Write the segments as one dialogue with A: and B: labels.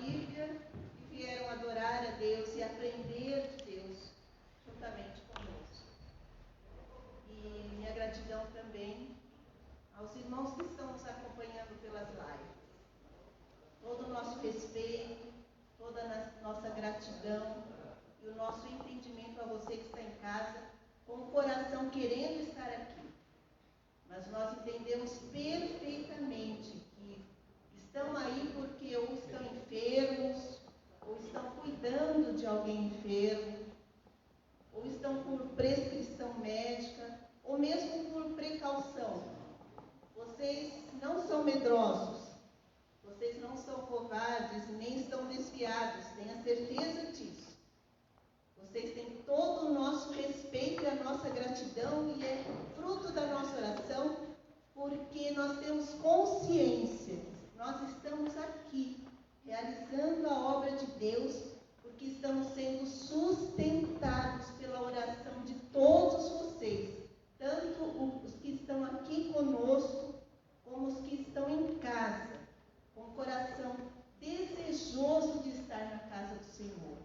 A: Bíblia e vieram adorar a Deus e aprender de Deus juntamente conosco. E minha gratidão também aos irmãos que estão nos acompanhando pelas lives. Todo o nosso respeito, toda a nossa gratidão e o nosso entendimento a você que está em casa, com o coração querendo estar aqui. Mas nós entendemos perfeitamente que estão aí porque ou estão enfermos, ou estão cuidando de alguém enfermo, ou estão por prescrição médica, ou mesmo por precaução. Vocês não são medrosos, vocês não são covardes, nem estão desviados, tenha certeza disso. Vocês têm todo o nosso respeito e a nossa gratidão, e é fruto da nossa oração, porque nós temos consciência, nós estamos aqui, realizando a obra de Deus, porque estamos sendo sustentados pela oração de todos vocês, tanto os que estão aqui conosco, como os que estão em casa, com o coração desejoso de estar na casa do Senhor.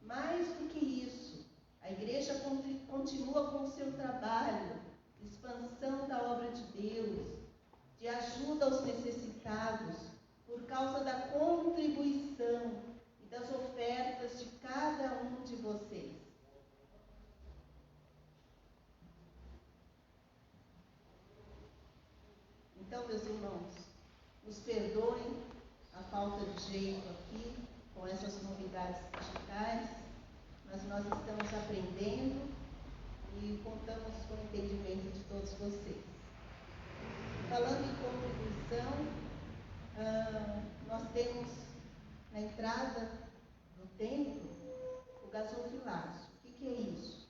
A: Mais do que isso, a igreja continua com o seu trabalho, de expansão da obra de Deus, de ajuda aos necessitados, por causa da contribuição e das ofertas de cada um de vocês. Então, meus irmãos, nos perdoem a falta de jeito aqui, com essas novidades digitais, mas nós estamos aprendendo e contamos com o entendimento de todos vocês. Falando em contribuição, nós temos na entrada do templo o gasofilácio. O que é isso?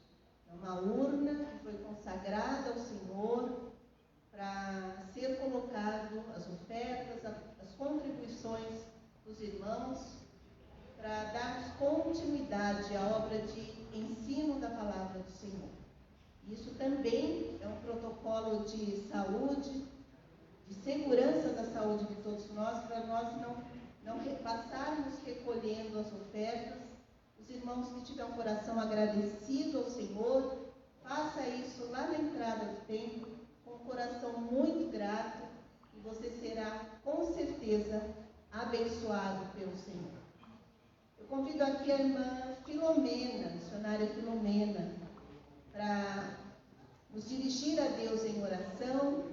A: É uma urna que foi consagrada ao Senhor para ser colocado as ofertas, as contribuições dos irmãos, para darmos continuidade à obra de ensino da palavra do Senhor. Isso também é um protocolo de saúde, de segurança da saúde de todos nós, para nós não passarmos recolhendo as ofertas. Os irmãos que tiverem um coração agradecido ao Senhor, faça isso lá na entrada do templo, com um coração muito grato, e você será, com certeza, abençoado pelo Senhor. Eu convido aqui a irmã Filomena, missionária Filomena, para nos dirigir a Deus em oração,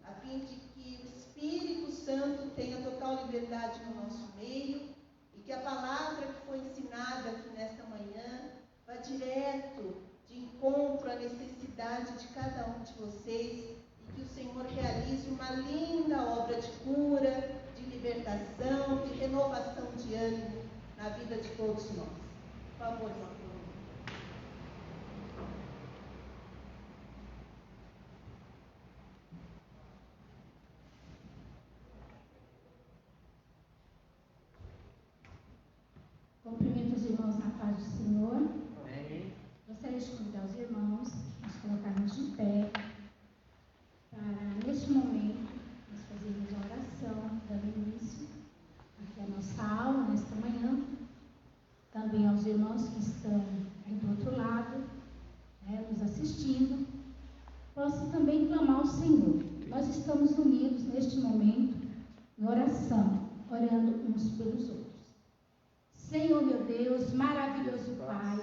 A: a fim de que o Espírito Santo tenha total liberdade no nosso meio, e que a palavra que foi ensinada aqui nesta manhã vá direto de encontro à necessidade de cada um de vocês, e que o Senhor realize uma linda obra de cura, de libertação, de renovação de ânimo na vida de todos nós. Por favor, irmã.
B: Cumprimento os irmãos na paz do Senhor. Amém. Gostaria de convidar os irmãos a nos colocarmos de pé para, neste momento, nós fazermos a oração, dando início aqui à nossa aula, nesta manhã. Também aos irmãos que estão aí do outro lado, nos assistindo, possam também clamar ao Senhor. Nós estamos unidos neste momento em oração, orando uns pelos outros. Senhor, meu Deus, maravilhoso Pai,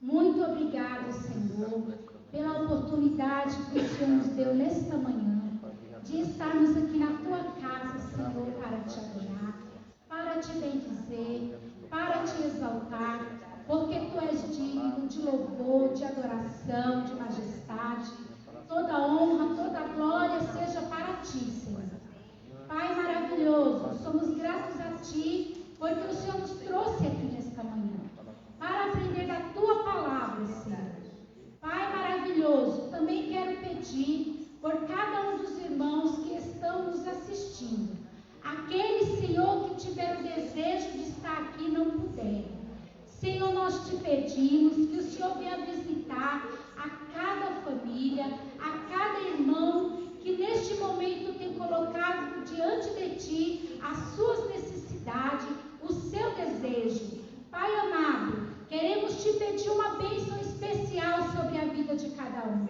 B: muito obrigado, Senhor, pela oportunidade que o Senhor nos deu nesta manhã, de estarmos aqui na Tua casa, Senhor, para Te adorar, para Te bendizer, para Te exaltar, porque Tu és digno de louvor, de adoração, de majestade. Toda honra, toda glória seja para Ti, Senhor. Pai maravilhoso, somos gratos a Ti, porque o Senhor nos trouxe aqui nesta manhã, para aprender da Tua palavra, Senhor. Pai maravilhoso, também quero pedir por cada um dos irmãos que estão nos assistindo, aqueles, Senhor, que tiveram o desejo de estar aqui e não puderam. Senhor, nós Te pedimos que o Senhor venha visitar a cada família, a cada irmão que neste momento tem colocado diante de Ti as suas necessidades, o seu bênção especial sobre a vida de cada um.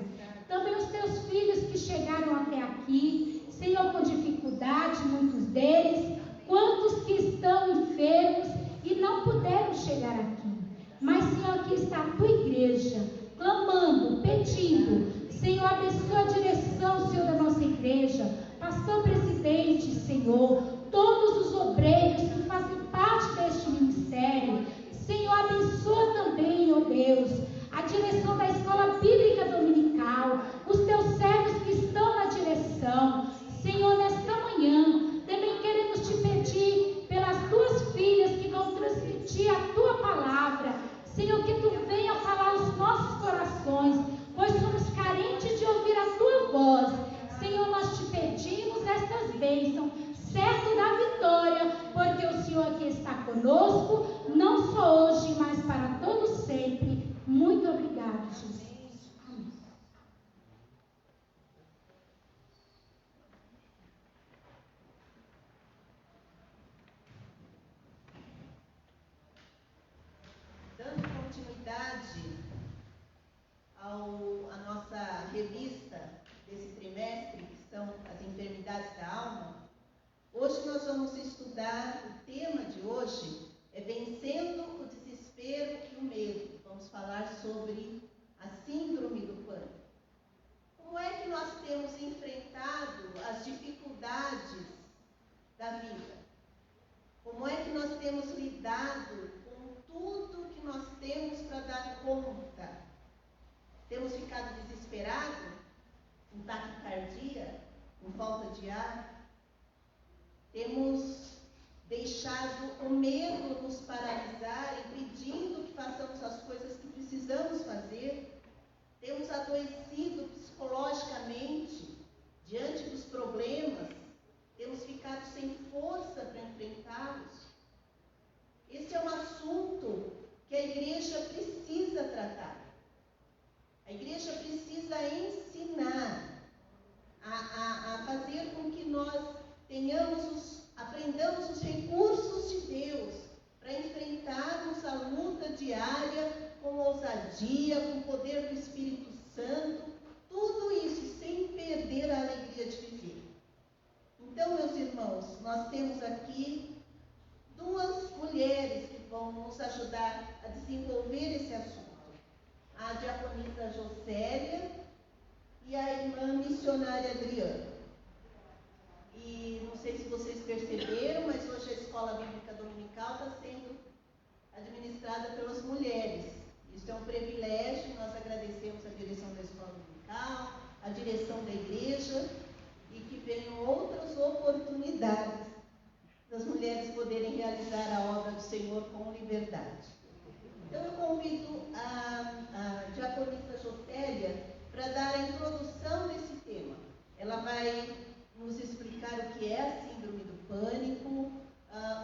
B: Também os teus filhos que chegaram até aqui, Senhor, com dificuldade, muitos deles, quantos que estão enfermos e não puderam chegar aqui. Mas, Senhor, aqui está a tua igreja, clamando, pedindo. Senhor, abençoa a direção, Senhor, da nossa igreja, pastor presidente, Senhor, todos os obreiros que fazem parte deste ministério. Senhor, abençoa também, ó Deus, a direção da escola bíblica dominical, os teus servos que estão na direção. Senhor, nesta manhã, também queremos te pedir pelas tuas filhas que vão transmitir a tua palavra. Senhor, que tu venha falar aos nossos corações, pois somos carentes de ouvir a tua voz. Senhor, nós te pedimos estas bênçãos, certo da vitória, porque o Senhor aqui está conosco, não só hoje, mas para todo sempre. Muito obrigado, Jesus. Amém.
A: Dando continuidade à nossa revista desse trimestre, que são as enfermidades da alma, hoje nós vamos estudar, o tema de hoje é Vencendo o Desespero e o Medo. Vamos falar sobre a síndrome do pânico. Como é que nós temos enfrentado as dificuldades da vida? Como é que nós temos lidado com tudo que nós temos para dar conta? Temos ficado desesperados, com taquicardia, com falta de ar? Temos deixado o medo nos paralisar, impedindo que façamos as coisas que precisamos fazer? Temos adoecido psicologicamente diante dos problemas? Temos ficado sem força para enfrentá-los? Esse é um assunto que a igreja precisa tratar. A igreja precisa ensinar a fazer com que nós aprendamos os recursos de Deus para enfrentarmos a luta diária com ousadia, com o poder do Espírito Santo, tudo isso sem perder a alegria de viver. Então, meus irmãos, nós temos aqui duas mulheres que vão nos ajudar a desenvolver esse assunto. A diaconisa Josélia e a irmã missionária Adriana. E não sei se vocês perceberam, mas hoje a escola bíblica dominical está sendo administrada pelas mulheres. Isso é um privilégio, nós agradecemos a direção da escola dominical, a direção da igreja, e que venham outras oportunidades das mulheres poderem realizar a obra do Senhor com liberdade. Então eu convido a diaconisa Josélia para dar a introdução desse tema. Ela vai nos explicar o que é a síndrome do pânico,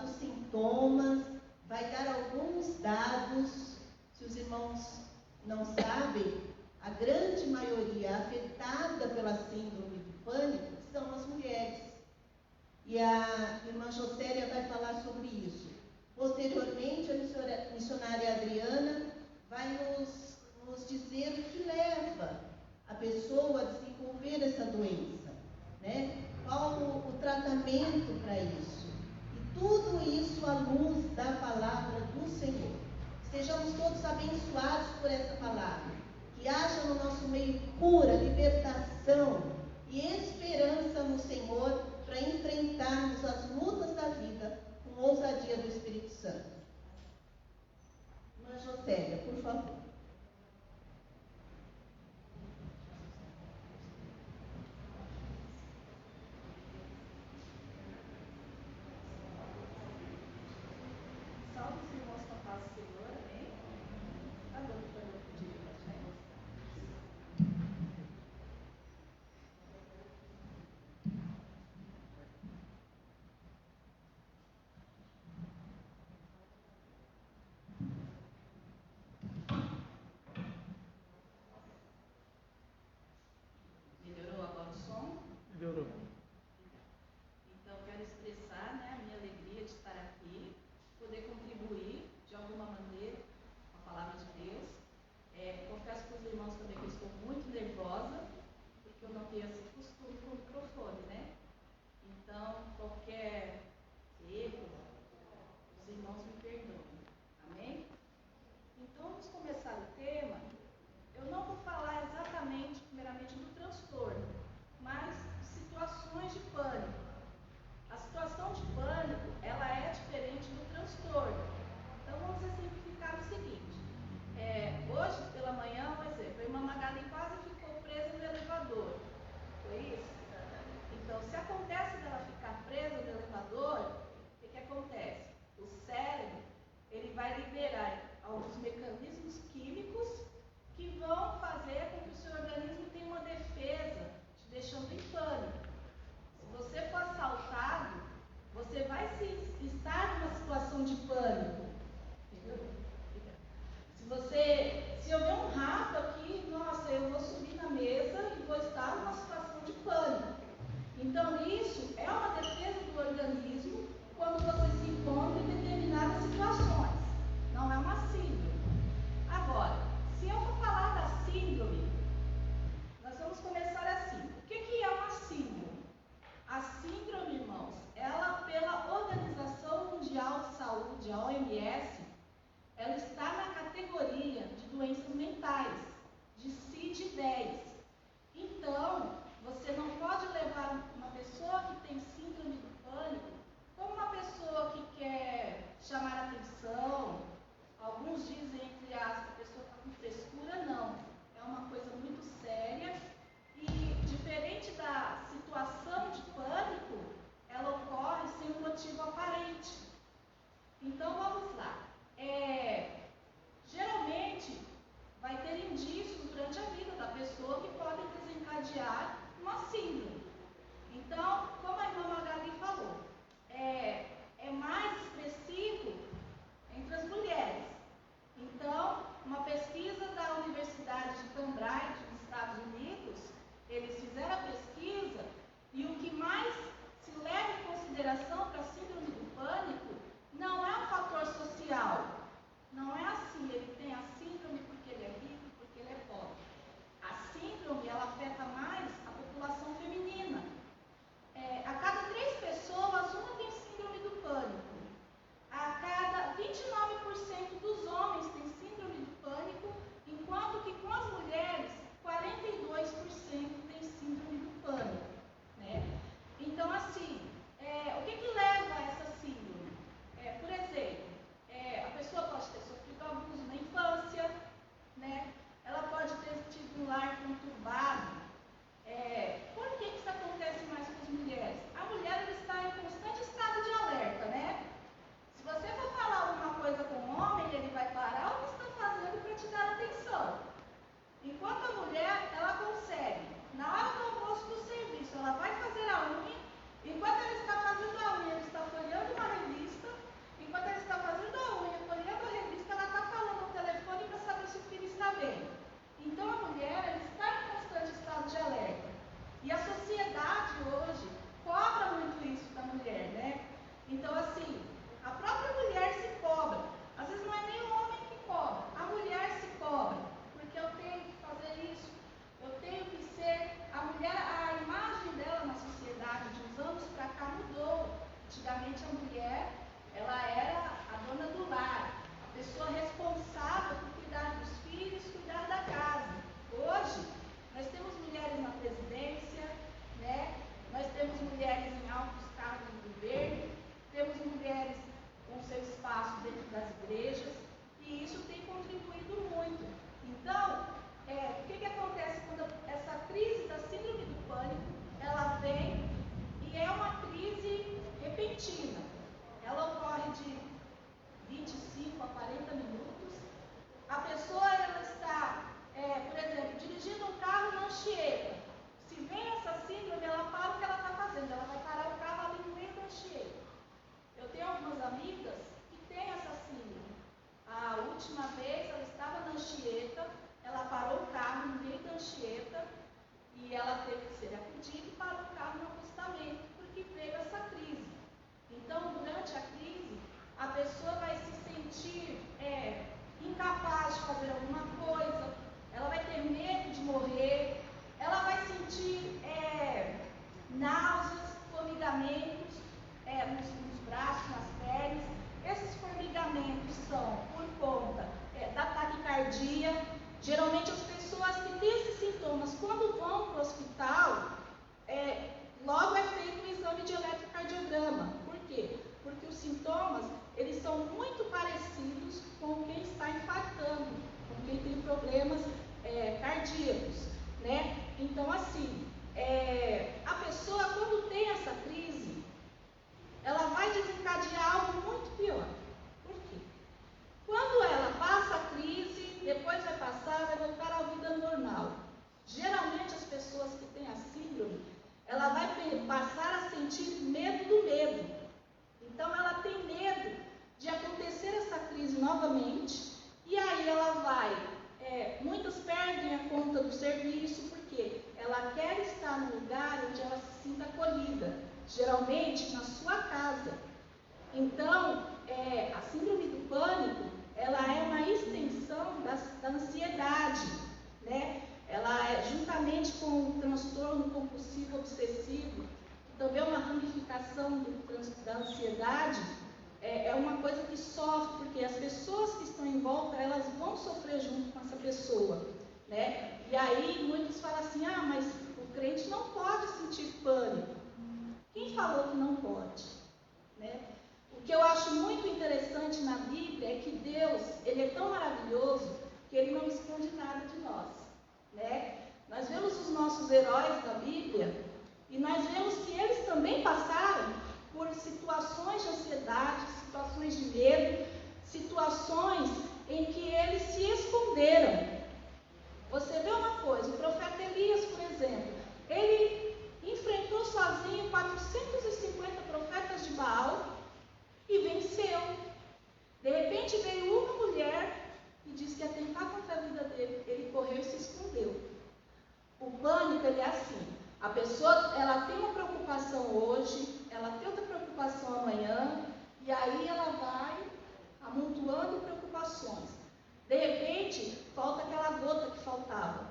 A: os sintomas, vai dar alguns dados. Se os irmãos não sabem, a grande maioria afetada pela síndrome do pânico são as mulheres. E a irmã Josélia vai falar sobre isso. Posteriormente, a missionária Adriana vai nos dizer o que leva a pessoa a desenvolver essa doença, né? Qual o tratamento para isso. E tudo isso à luz da palavra do Senhor. Sejamos todos abençoados por essa palavra. Que haja no nosso meio cura, libertação e esperança no Senhor para enfrentarmos as lutas da vida com ousadia do Espírito Santo. Irmã Josélia, por favor.
C: Salve os irmãos com a paz do Senhor, amém? Tá bom, então eu vou pedir para a gente. ele vai liberar alguns mecanismos químicos que vão fazer com que o seu organismo tenha uma defesa, te deixando em pânico. Se você for assaltado, você vai estar numa situação de pânico. Entendeu? Se eu ver um rato aqui, nossa, eu vou subir na mesa e vou estar numa situação de pânico. Então, isso é uma defesa do organismo quando você se encontra em determinadas situações. Não é uma síndrome. Agora, se eu for falar da síndrome, nós vamos começar assim. O que é uma síndrome? A síndrome, irmãos, ela, pela Organização Mundial de Saúde, a OMS, ela está na categoria de doenças mentais, de CID-10. Então, você não pode levar uma pessoa que tem síndrome do pânico como uma pessoa que quer chamar atenção. Alguns dizem, entre aspas, a pessoa está com frescura. Não. É uma coisa muito séria e, diferente da situação de pânico, ela ocorre sem um motivo aparente. Então, vamos lá. Geralmente, vai ter indícios durante a vida da pessoa que podem desencadear uma síndrome. Então, como a irmã Magali falou, é mais expressivo entre as mulheres. Então, uma pesquisa da Universidade de Cambridge, nos Estados Unidos, eles fizeram a pesquisa e o que mais se leva em consideração para a síndrome do pânico não é um fator social. Não é assim, ele tem a síndrome porque ele é rico, porque ele é pobre. A síndrome, ela afeta mais a população feminina. A cada 3 pessoas, uma tem síndrome do pânico. A cada 29% dos homens tem síndrome do pânico, enquanto que com as mulheres, 42% tem síndrome do pânico. Né? Então, assim, o que leva a essa síndrome? Por exemplo, a pessoa pode ter sofrido abuso na infância, né? Ela pode ter tido um lar conturbado. Por que isso acontece mais com as mulheres? A mulher ela está em constante estado de alerta, né? Se você for falar alguma coisa com o homem, ele vai parar o que está fazendo para te dar atenção. Enquanto a mulher, ela consegue, na hora do almoço do serviço, ela vai fazer a unha, enquanto ela está fazendo a unha, ela está folheando uma revista, enquanto ela está fazendo a unha, folheando a revista, ela está falando no telefone para saber se o filho está bem. Então a mulher, ela está em constante estado de alerta. E a sociedade hoje cobra muito isso da mulher, né? Então, assim, a própria mulher se cobra. Às vezes não é nem o homem que cobra, a mulher se cobra. Porque eu tenho que fazer isso, eu tenho que ser. A mulher, a imagem dela na sociedade de uns anos para cá mudou. Antigamente a mulher, ela era a dona do lar, a pessoa responsável por cuidar dos filhos, cuidar da casa. Hoje, nós temos mulheres na presidência, né? Nós temos mulheres em altos cargos do governo, temos mulheres com seu espaço dentro das igrejas, e isso tem contribuído muito. Então, o que acontece quando essa crise da síndrome do pânico, ela vem e é uma crise repentina. Ela ocorre de 25 a 40 minutos. A pessoa ela está, por exemplo, dirigindo um carro na Anchieta. Se vem essa síndrome, ela para o que ela está fazendo. Ela vai parar o carro ali no meio da Anchieta. Eu tenho algumas amigas que têm essa síndrome. A última vez ela estava na Anchieta, ela parou o carro no meio da Anchieta e ela teve que ser acudida e parou o carro no acostamento, porque veio essa crise. Então, durante a crise, a pessoa vai se sentir incapaz de fazer alguma coisa, ela vai ter medo de morrer, ela vai sentir náuseas, formigamentos nos braços, nas pernas. Esses formigamentos são por conta da taquicardia. Geralmente as pessoas que têm esses sintomas, quando vão para o hospital, logo é feito um exame de eletrocardiograma. Por quê? Porque os sintomas, eles são muito parecidos com quem está infartando, com quem tem problemas cardíacos, né? Então, assim, a pessoa, quando tem essa crise, ela vai desencadear algo muito pior. Por quê? novamente, e aí ela vai. Muitas perdem a conta do serviço porque ela quer estar no lugar onde ela se sinta acolhida, geralmente na sua casa. Então, a síndrome do pânico, ela é uma extensão da ansiedade, né? Ela é, juntamente com o transtorno compulsivo obsessivo, que também é uma ramificação da ansiedade, é uma coisa que sofre, porque as pessoas que estão em volta, elas vão sofrer junto com essa pessoa, né? E aí muitos falam assim, mas o crente não pode sentir pânico. Quem falou que não pode? Né? O que eu acho muito interessante na Bíblia é que Deus, Ele é tão maravilhoso que Ele não esconde nada de nós, né? Nós vemos os nossos heróis da Bíblia e nós vemos que eles também passaram por situações de ansiedade, situações de medo, situações em que eles se esconderam. Você vê uma coisa, o profeta Elias, por exemplo, ele enfrentou sozinho 450 profetas de Baal e venceu. De repente veio uma mulher e disse que ia tentar contra a vida dele. Ele correu e se escondeu. O pânico, ele é assim. A pessoa, ela tem uma preocupação hoje, ela tem outra preocupação amanhã, e aí ela vai amontoando preocupações. De repente, falta aquela gota que faltava.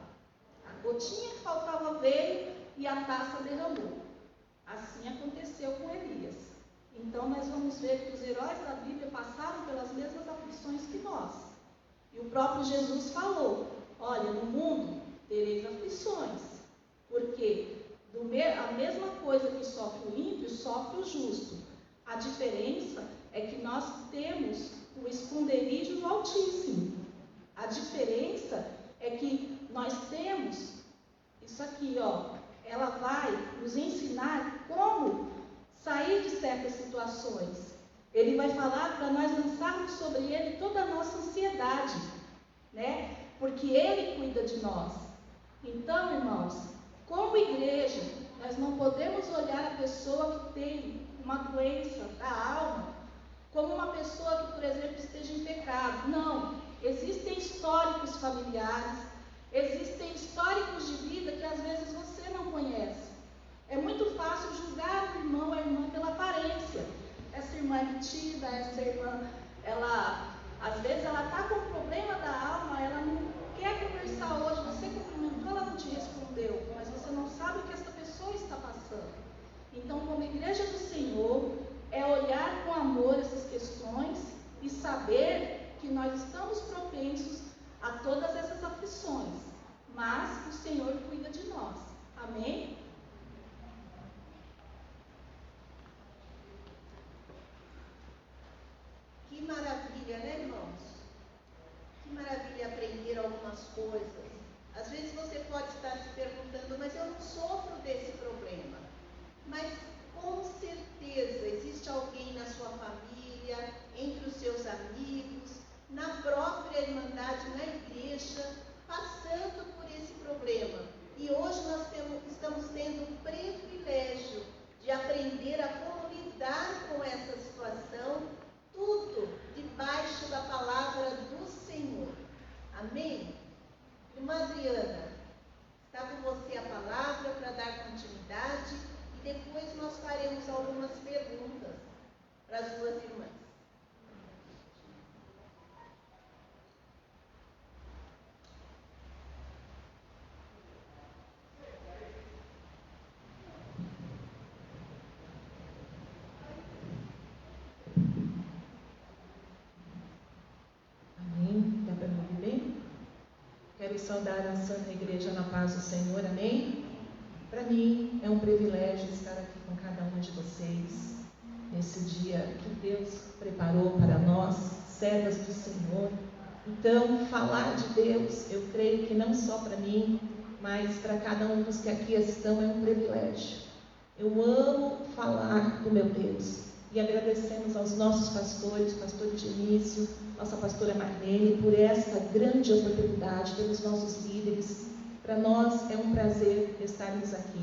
C: A gotinha que faltava veio e a taça derramou. Assim aconteceu com Elias. Então, nós vamos ver que os heróis da Bíblia passaram pelas mesmas aflições que nós. E o próprio Jesus falou, olha, no mundo tereis aflições, porque a mesma coisa que sofre o ímpio, sofre o justo. A diferença é que nós temos o esconderijo do Altíssimo. A diferença é que nós temos isso aqui, ela vai nos ensinar como sair de certas situações. Ele vai falar para nós lançarmos sobre ele toda a nossa ansiedade, né? Porque ele cuida de nós. Então, irmãos, como igreja, nós não podemos olhar a pessoa que tem uma doença da alma como uma pessoa que, por exemplo, esteja em pecado. Não. Existem históricos familiares, existem históricos de vida que às vezes você não conhece. É muito fácil julgar o irmão ou a irmã pela aparência. Essa irmã é metida, essa irmã, às vezes ela está com um problema da alma, ela não quer conversar hoje, você cumprimentou, ela não te respondeu, mas você não sabe o que essa pessoa está passando. Então, como igreja do Senhor, é olhar com amor essas questões e saber que nós estamos propensos a todas essas aflições, mas o Senhor cuida de nós. Amém?
A: Que maravilha, né, irmãos? Que maravilha aprender algumas coisas. Às vezes você pode estar se perguntando, mas eu não sofro desse problema. Mas com certeza existe alguém na sua família, entre os seus amigos, na própria irmandade, na igreja, passando por esse problema. E hoje nós estamos tendo o privilégio de aprender a como lidar com essa situação, tudo debaixo da palavra do Senhor. Amém? Irmã Adriana, está com você a palavra para dar continuidade e depois nós faremos algumas perguntas para as duas irmãs.
D: Quero saudar a Santa Igreja na paz do Senhor, amém? Para mim é um privilégio estar aqui com cada uma de vocês, nesse dia que Deus preparou para nós, servas do Senhor. Então, falar de Deus, eu creio que não só para mim, mas para cada um dos que aqui estão é um privilégio. Eu amo falar do meu Deus. E agradecemos aos nossos pastores, pastor Dionísio, nossa pastora Marlene, por esta grande oportunidade, pelos nossos líderes. Para nós é um prazer estarmos aqui.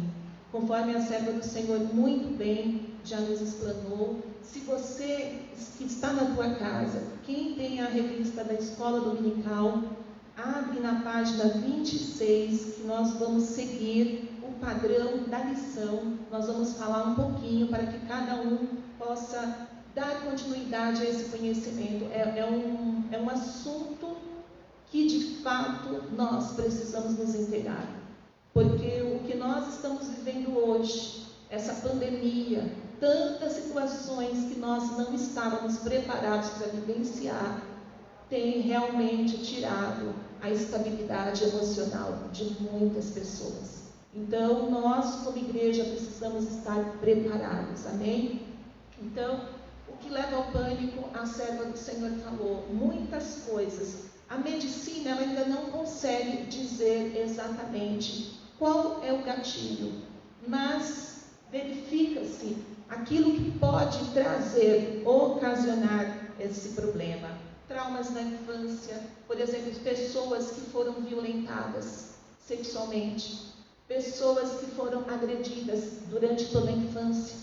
D: Conforme a serva do Senhor muito bem já nos explanou, se você que está na tua casa, quem tem a revista da Escola Dominical, abre na página 26, que nós vamos seguir o padrão da lição. Nós vamos falar um pouquinho para que cada um possa dar continuidade a esse conhecimento. É um assunto que de fato nós precisamos nos inteirar, porque o que nós estamos vivendo hoje, essa pandemia, tantas situações que nós não estávamos preparados para vivenciar, tem realmente tirado a estabilidade emocional de muitas pessoas. Então, nós como igreja precisamos estar preparados, amém? Então, o que leva ao pânico, a serva do Senhor falou, muitas coisas. A medicina ela ainda não consegue dizer exatamente qual é o gatilho, mas verifica-se aquilo que pode trazer, ocasionar esse problema. Traumas na infância, por exemplo, pessoas que foram violentadas sexualmente, pessoas que foram agredidas durante toda a infância,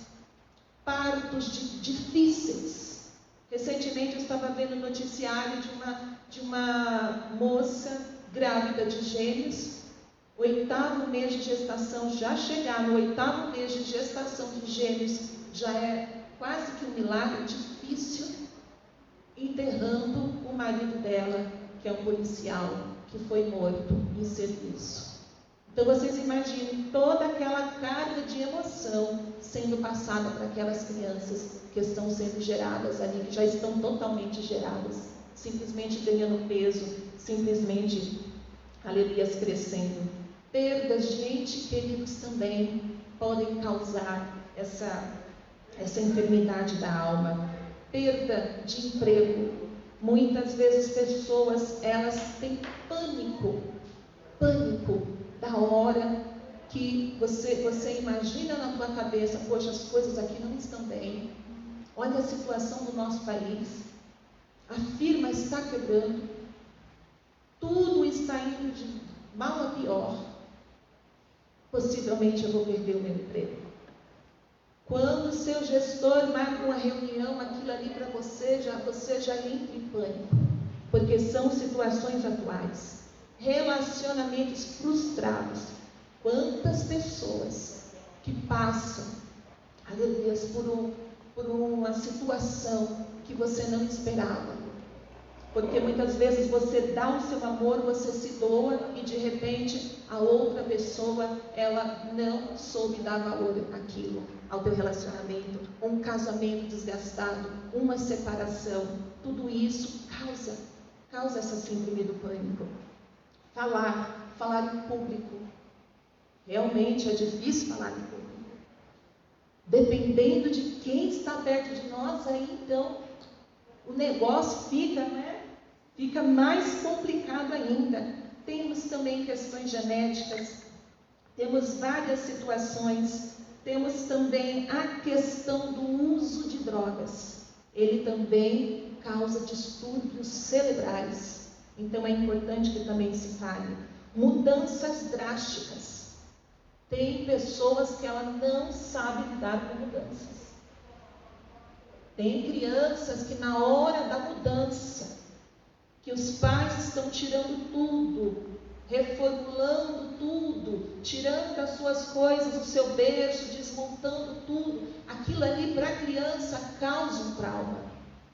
D: partos difíceis. Recentemente eu estava vendo o noticiário de uma moça grávida de gêmeos, 8º mês de gestação, já chegar no 8º mês de gestação de gêmeos, já é quase que um milagre, difícil, enterrando o marido dela, que é um policial, que foi morto em serviço. Então vocês imaginem toda aquela carga de emoção sendo passada para aquelas crianças que estão sendo geradas ali, que já estão totalmente geradas, simplesmente ganhando peso, simplesmente, aleluias, crescendo. Perdas de entes queridos também podem causar essa enfermidade da alma. Perda de emprego. Muitas vezes pessoas, elas têm pânico da hora que você imagina na tua cabeça, poxa, as coisas aqui não estão bem. Olha a situação do nosso país. A firma está quebrando. Tudo está indo de mal a pior. Possivelmente eu vou perder o meu emprego. Quando o seu gestor marca uma reunião, aquilo ali para você já entra em pânico, porque são situações atuais. Relacionamentos frustrados. Quantas pessoas que passam, aleluia, por uma situação que você não esperava. Porque muitas vezes você dá o seu amor, você se doa e de repente a outra pessoa, ela não soube dar valor àquilo, ao teu relacionamento, um casamento desgastado, uma separação. Tudo isso causa essa síndrome do pânico. Falar em público. Realmente é difícil falar em público. Dependendo de quem está perto de nós, aí então o negócio fica mais complicado ainda. Temos também questões genéticas, temos várias situações, temos também a questão do uso de drogas. Ele também causa distúrbios cerebrais. Então é importante que também se fale. Mudanças drásticas. Tem pessoas que ela não sabe lidar com mudanças. Tem crianças que na hora da mudança, que os pais estão tirando tudo, reformulando tudo, tirando das suas coisas o seu berço, desmontando tudo, aquilo ali para a criança causa um trauma.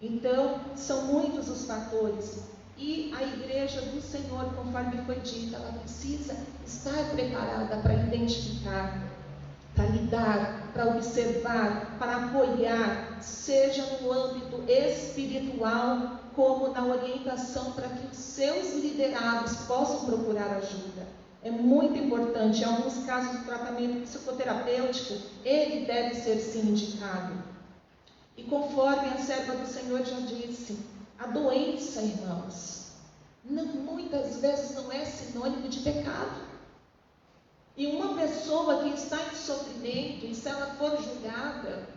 D: Então, são muitos os fatores. E a igreja do Senhor, conforme foi dito, ela precisa estar preparada para identificar, para lidar, para observar, para apoiar, seja no âmbito espiritual, como na orientação para que os seus liderados possam procurar ajuda. É muito importante. Em alguns casos do tratamento psicoterapêutico, ele deve ser sim indicado. E conforme a serva do Senhor já disse, a doença, irmãos, muitas vezes não é sinônimo de pecado. E uma pessoa que está em sofrimento, e se ela for julgada,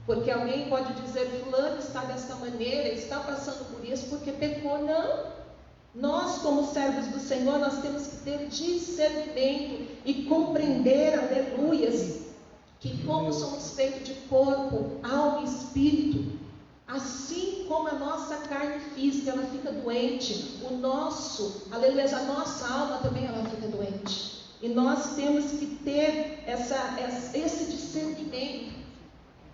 D: porque alguém pode dizer, fulano está dessa maneira, está passando por isso porque pecou. Não. Nós, como servos do Senhor, nós temos que ter discernimento e compreender, aleluias, que como somos feitos de corpo, alma e espírito, Assim como a nossa carne física, ela fica doente, a nossa alma também ela fica doente. E nós temos que ter esse discernimento.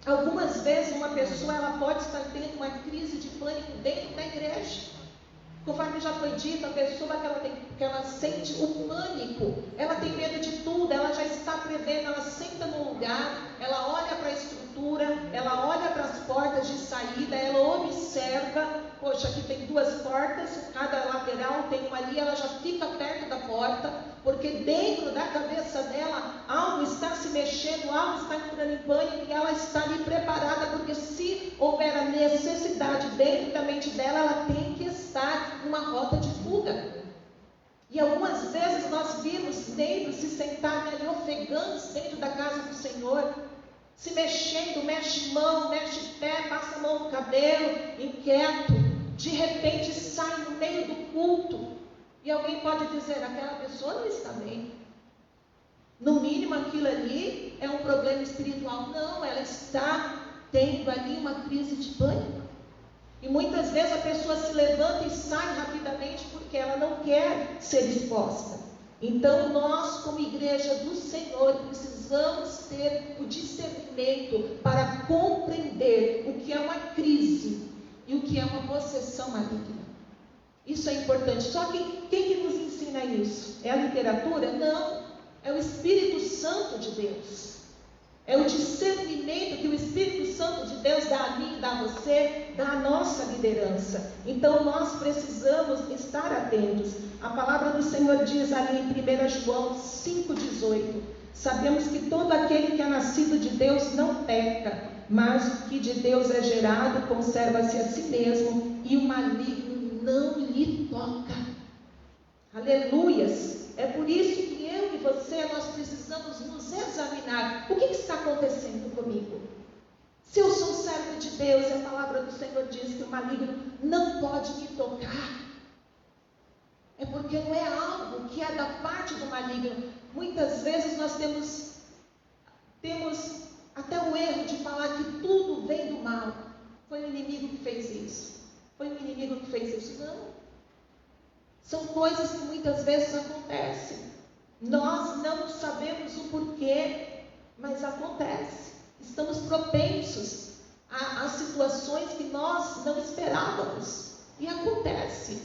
D: Algumas vezes uma pessoa ela pode estar tendo uma crise de pânico dentro da igreja. Conforme já foi dito, a pessoa que ela sente o pânico, ela tem medo de tudo, ela já está prevendo, ela senta num lugar, ela olha para a estrutura, ela olha para as portas de saída, ela observa, poxa, aqui tem 2 portas, cada lateral tem uma ali, ela já fica perto da porta, porque dentro da cabeça dela, algo está se mexendo, algo está entrando em pânico, e ela está ali preparada, porque se houver a necessidade dentro da mente dela, ela tem que estar numa rota de fuga. E algumas vezes nós vimos membros se sentarem ali ofegantes dentro da casa do Senhor, se mexendo, mexe mão, mexe pé, passa a mão no cabelo, inquieto, de repente sai no meio do culto, e alguém pode dizer, aquela pessoa não está bem. No mínimo aquilo ali é um problema espiritual. Não, ela está tendo ali uma crise de pânico. E muitas vezes a pessoa se levanta e sai rapidamente porque ela não quer ser exposta. Então nós, como igreja do Senhor, precisamos ter o discernimento para compreender o que é uma crise e o que é uma possessão maligna. Isso é importante. Só que quem que nos ensina isso? É a literatura? Não. É o Espírito Santo de Deus. É o discernimento que o Espírito Santo de Deus dá a mim, dá a você, dá a nossa liderança. Então nós precisamos estar atentos. A palavra do Senhor diz ali em 1 João 5,18: sabemos que todo aquele que é nascido de Deus não peca, mas o que de Deus é gerado conserva-se a si mesmo, e o maligno não lhe toca. Aleluias! É por isso que eu e você, nós precisamos nos examinar. O que está acontecendo comigo? Se eu sou servo de Deus, a palavra do Senhor diz que o maligno não pode me tocar. É porque não é algo que é da parte do maligno. Muitas vezes nós temos até o erro de falar que tudo vem do mal. Foi o inimigo que fez isso. Foi o inimigo que fez isso. Não. São coisas que muitas vezes acontecem. Nós não sabemos o porquê, mas acontece. Estamos propensos a situações que nós não esperávamos. E acontece.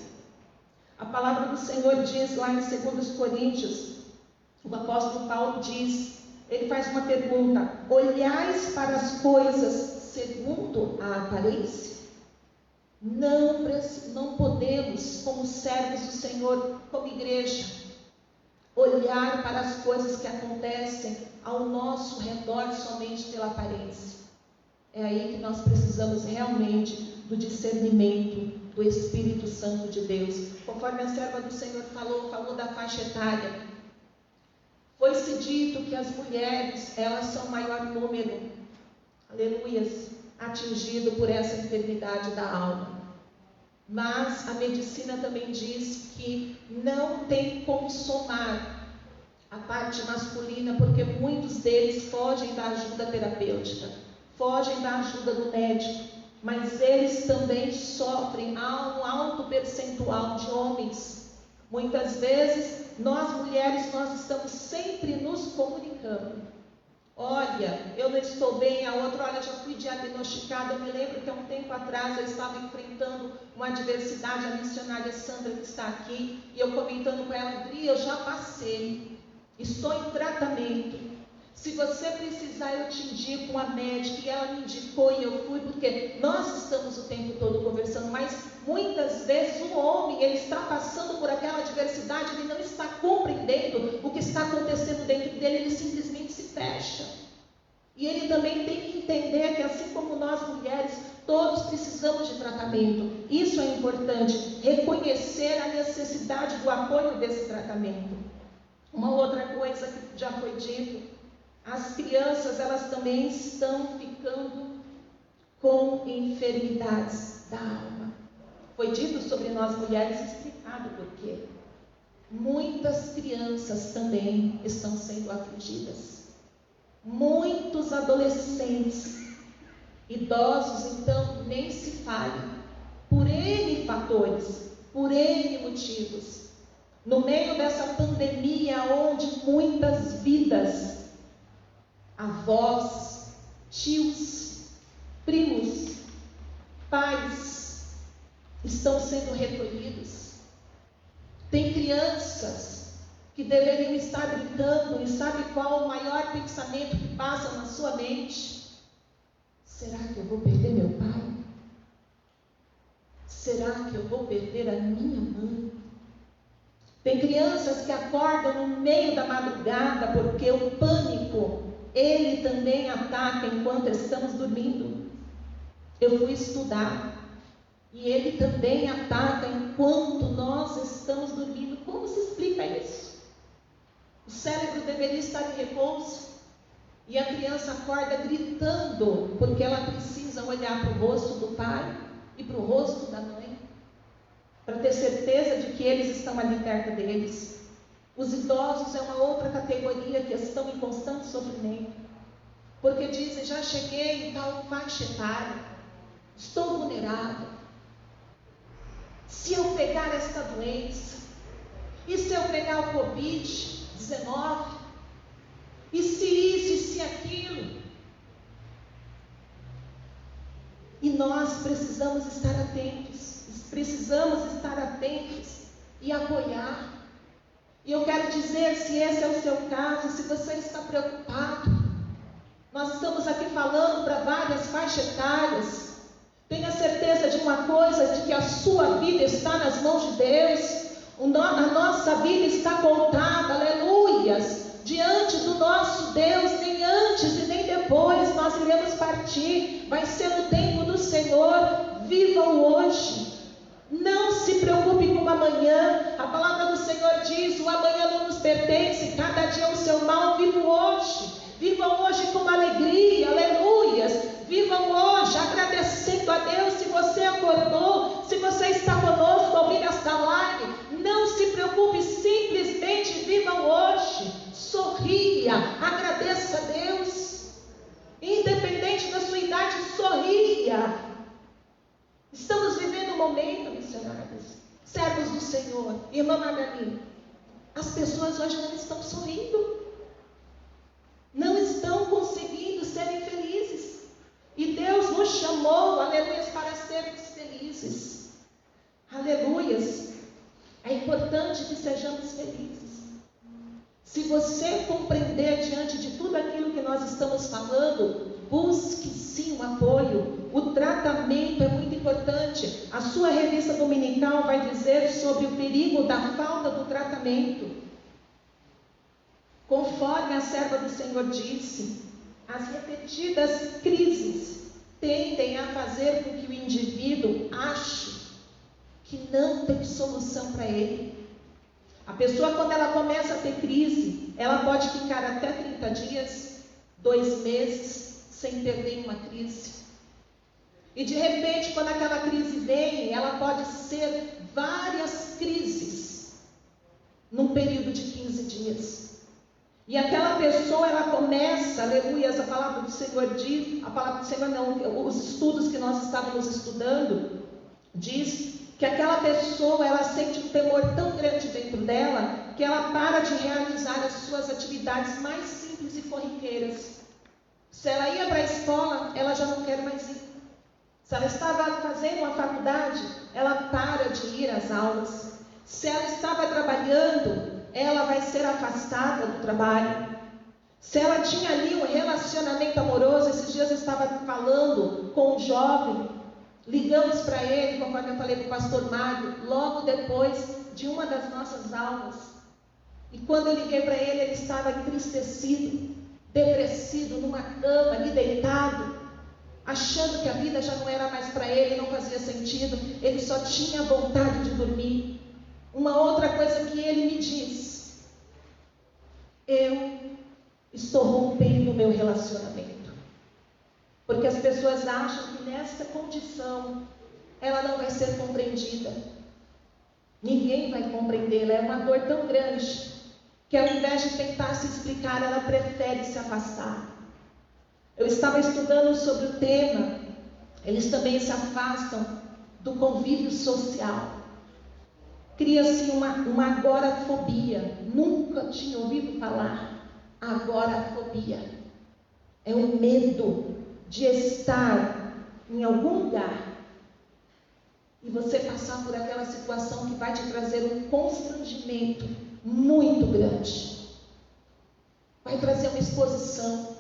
D: A palavra do Senhor diz lá em 2 Coríntios, o apóstolo Paulo diz, ele faz uma pergunta: olhais para as coisas segundo a aparência? Não podemos, como servos do Senhor, como igreja, olhar para as coisas que acontecem ao nosso redor somente pela aparência. É aí que nós precisamos realmente do discernimento do Espírito Santo de Deus. Conforme a serva do Senhor falou da faixa etária, foi-se dito que as mulheres, elas são o maior número, aleluias, atingido por essa enfermidade da alma. Mas a medicina também diz que não tem como somar a parte masculina, porque muitos deles fogem da ajuda terapêutica, fogem da ajuda do médico, mas eles também sofrem a um alto percentual de homens. Muitas vezes, nós mulheres, nós estamos sempre nos comunicando. Olha, eu não estou bem, a outra, olha, já fui diagnosticada. Eu me lembro que há um tempo atrás eu estava enfrentando uma adversidade, a missionária Sandra que está aqui, e eu comentando com ela, Dri, eu já passei, estou em tratamento. Se você precisar, eu te indico uma médica, e ela me indicou e eu fui, porque nós estamos o tempo todo conversando, mas muitas vezes o homem, ele está passando por aquela adversidade, ele não está compreendendo o que está acontecendo dentro dele, ele simplesmente se fecha. E ele também tem que entender que, assim como nós mulheres, todos precisamos de tratamento. Isso é importante, reconhecer a necessidade do apoio desse tratamento. Uma outra coisa que já foi dito, as crianças, elas também estão ficando com enfermidades da alma. Foi dito sobre nós mulheres, explicado por quê. Muitas crianças também estão sendo afligidas. Muitos adolescentes Idosos, então, nem se fale, por N fatores, por N motivos. No meio dessa pandemia, onde muitas vidas, avós, tios, primos, pais, estão sendo recolhidos. Tem crianças que deveriam estar brincando, e sabe qual o maior pensamento que passa na sua mente? Será que eu vou perder meu pai? Será que eu vou perder a minha mãe? Tem crianças que acordam no meio da madrugada porque o pânico, ele também ataca enquanto estamos dormindo. Eu fui estudar e ele também ataca enquanto nós estamos dormindo. Como se explica isso? O cérebro deveria estar em repouso e a criança acorda gritando porque ela precisa olhar para o rosto do pai e para o rosto da mãe, para ter certeza de que eles estão ali perto deles. Os idosos é uma outra categoria que estão em constante sofrimento, porque dizem: já cheguei em tal faixa etária, estou vulnerável. Se eu pegar esta doença, e se eu pegar o Covid-19, e se isso, e se aquilo? E nós precisamos estar atentos e apoiar. E eu quero dizer, se esse é o seu caso, se você está preocupado, nós estamos aqui falando para várias faixas etárias. Tenha certeza de uma coisa, de que a sua vida está nas mãos de Deus. A nossa vida está contada, aleluias, diante do nosso Deus. Nem antes e nem depois nós iremos partir. Vai ser no tempo do Senhor. Viva o hoje. Não se preocupe com o amanhã. A palavra do Senhor diz: o amanhã não nos pertence, cada dia é o seu mal. Viva o hoje. Vivam hoje com alegria, aleluias. Vivam hoje agradecendo a Deus. Se você acordou, se você está conosco ouvindo esta live, não se preocupe, simplesmente vivam hoje. Sorria, agradeça a Deus. Independente da sua idade, sorria. Estamos vivendo um momento, missionários, servos do Senhor, irmã Magali, as pessoas hoje não estão sorrindo, não estão conseguindo serem felizes. E Deus nos chamou, aleluias, para sermos felizes. Aleluias. É importante que sejamos felizes. Se você compreender diante de tudo aquilo que nós estamos falando, busque sim um apoio. O tratamento é muito importante. A sua revista dominical vai dizer sobre o perigo da falta do tratamento. Conforme a serva do Senhor disse, as repetidas crises tendem a fazer com que o indivíduo ache que não tem solução para ele. A pessoa, quando ela começa a ter crise, ela pode ficar até 30 dias, 2 meses, sem ter nenhuma crise. E de repente, quando aquela crise vem, ela pode ser várias crises, num período de 15 dias. E aquela pessoa, ela começa, aleluias, a palavra do Senhor diz, a palavra do Senhor não, os estudos que nós estávamos estudando, diz que aquela pessoa, ela sente um temor tão grande dentro dela, que ela para de realizar as suas atividades mais simples e corriqueiras. Se ela ia para a escola, ela já não quer mais ir. Se ela estava fazendo uma faculdade, ela para de ir às aulas. Se ela estava trabalhando, ela vai ser afastada do trabalho. Se ela tinha ali um relacionamento amoroso, esses dias eu estava falando com um jovem, ligamos para ele, conforme eu falei para o pastor Mário, logo depois de uma das nossas aulas. E quando eu liguei para ele, ele estava entristecido, depressivo, numa cama, ali deitado, achando que a vida já não era mais para ele, não fazia sentido, ele só tinha vontade de dormir. Uma outra coisa que ele me diz: eu estou rompendo o meu relacionamento. Porque as pessoas acham que nesta condição ela não vai ser compreendida. Ninguém vai compreendê-la. É uma dor tão grande que ao invés de tentar se explicar, ela prefere se afastar. Eu estava estudando sobre o tema Eles também se afastam do convívio social. Cria-se uma agorafobia. Nunca tinha ouvido falar agorafobia. É o medo de estar em algum lugar e você passar por aquela situação que vai te trazer um constrangimento muito grande. Vai trazer uma exposição.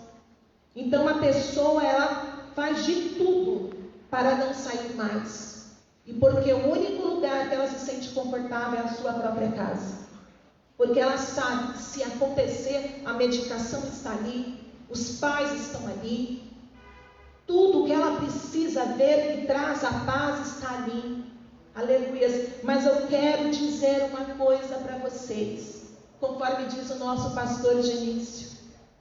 D: Então a pessoa, ela faz de tudo para não sair mais. E porque o único lugar que ela se sente confortável é a sua própria casa. Porque ela sabe que se acontecer, a medicação está ali, os pais estão ali, tudo que ela precisa ver que traz a paz está ali. Aleluia. Mas eu quero dizer uma coisa para vocês, conforme diz o nosso pastor Genício: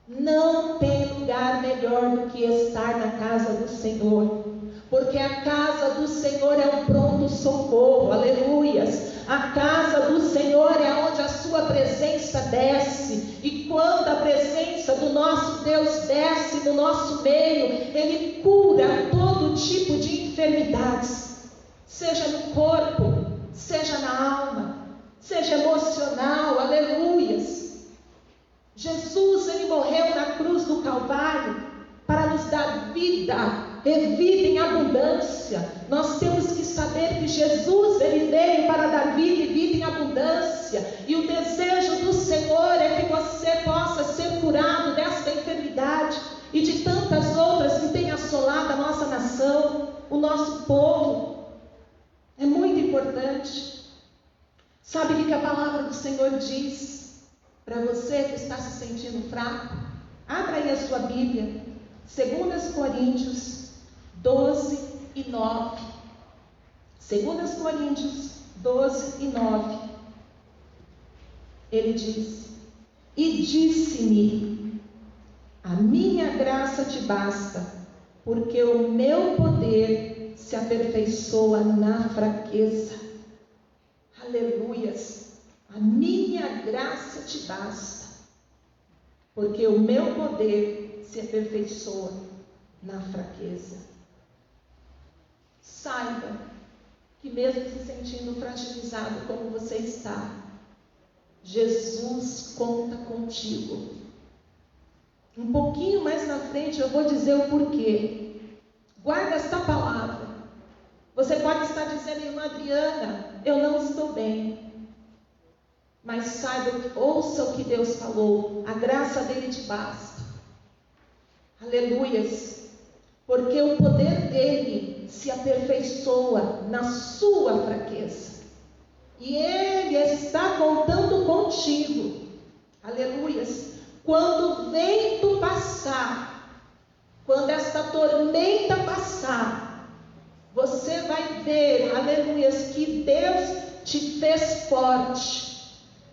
D: não tem lugar melhor do que estar na casa do Senhor, porque a casa do Senhor é um pronto socorro. Aleluias. A casa do Senhor é onde a sua presença desce, e quando a presença do nosso Deus desce no nosso meio, Ele cura todo tipo de enfermidades, seja no corpo, seja na alma, seja emocional. Aleluias. Jesus, Ele morreu na cruz do Calvário para nos dar vida, e vida em abundância. Nós temos que saber que Jesus, Ele veio para dar vida e vida em abundância. E o desejo do Senhor é que você possa ser curado desta enfermidade e de tantas outras que têm assolado a nossa nação, o nosso povo. É muito importante. Sabe o que a palavra do Senhor diz para você que está se sentindo fraco? Abra aí a sua Bíblia, 2 Coríntios 12 e 9. 2 Coríntios 12 e 9. Ele diz: e disse-me, a minha graça te basta, porque o meu poder se aperfeiçoa na fraqueza. Aleluias. A minha graça te basta, porque o meu poder se aperfeiçoa na fraqueza. Saiba que mesmo se sentindo fragilizado como você está, Jesus conta contigo. Um pouquinho mais na frente eu vou dizer o porquê. Guarda esta palavra. Você pode estar dizendo: irmã Adriana, eu não estou bem. Mas saiba, ouça o que Deus falou: a graça dele te basta. Aleluias. Porque o poder dele se aperfeiçoa na sua fraqueza. E Ele está contando contigo. Aleluias. Quando o vento passar, quando esta tormenta passar, você vai ver, aleluias, que Deus te fez forte.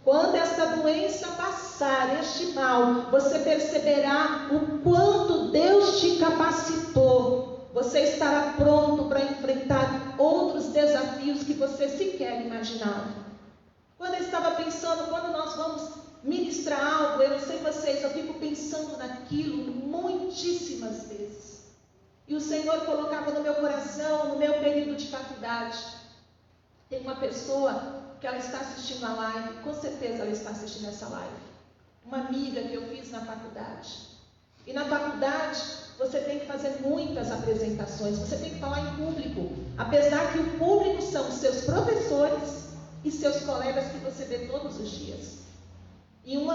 D: Quando esta doença passar, este mal, você perceberá o quanto Deus te capacitou. Você estará pronto para enfrentar outros desafios que você sequer imaginava. Quando eu estava pensando, quando nós vamos ministrar algo, eu não sei vocês, eu fico pensando naquilo muitíssimas vezes. E o Senhor colocava no meu coração, no meu período de faculdade. Tem uma pessoa que ela está assistindo a live, com certeza ela está assistindo essa live. Uma amiga que eu fiz na faculdade. E na faculdade, você tem que fazer muitas apresentações, você tem que falar em público. Apesar que o público são os seus professores e seus colegas que você vê todos os dias. E uma